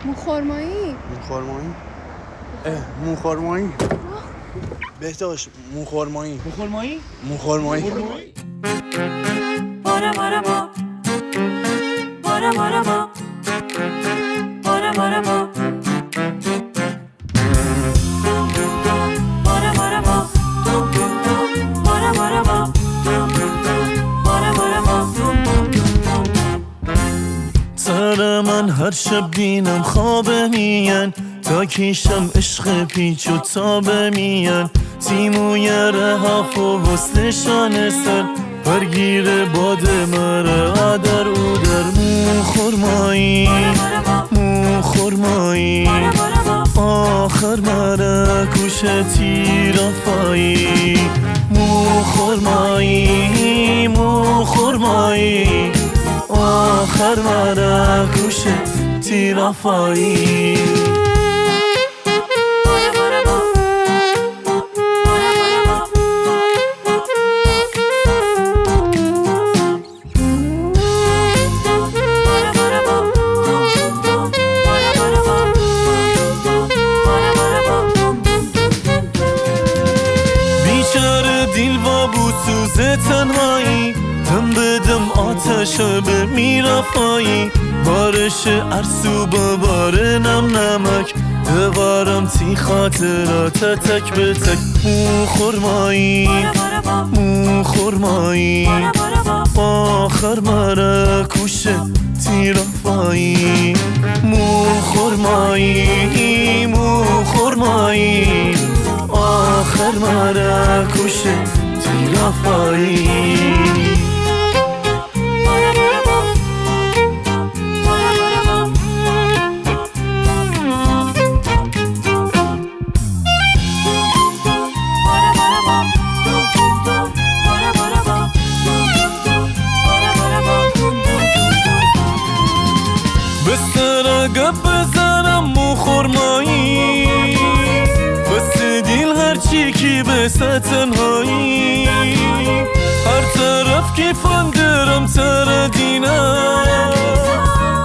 موخورمایی موخورمایی؟ موخورمایی بهداشت موخورمایی موخورمایی؟ موخورمایی بارا بارا با بارا بارا با بارا بارا با بارا بارا با بارا بارا با بارا بارا با سر من هر شب بینم خوابه میان تا کیشم عشق پیچ و تابه میان تیموی رهاف و وصلشان سر برگیر باد مره آدر او در موخورمایی موخورمایی آخر مره کوشه تیرافایی موخورمایی موخورمایی آخر مره کوشه تیرافایی دل و بوسوز تنهایی دم بدم آتش به میرفایی بارش ارسو با بار نم نمک دوارم تی خاطرات تک به تک موخورمایی موخورمایی آخر مره کوشه تیرافایی موخورمایی موخورمایی آخر مره کوشه تیرافایی بسر گپ بزنم موخورمایی بس دیل هرچی کی بسه تنهایی هر طرف کی فندرم تر دینم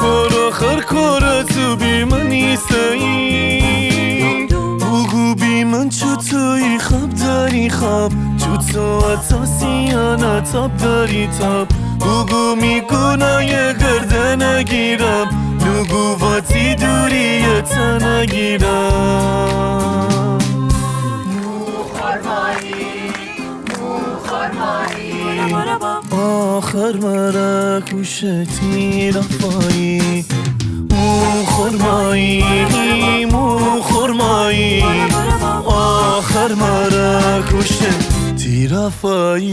کار آخر کار تو بی من نیستی بگو بی من چطوری خواب داری خواب چطور اتاسیانه تاب داری تاب بگو میگونای گرده نگیرم نگو واتی دوریت نگیرم موخورمایی موخورمایی آخر مره کوشه تیرافایی موخورمایی موخورمایی آخر مره کوشه تیرافایی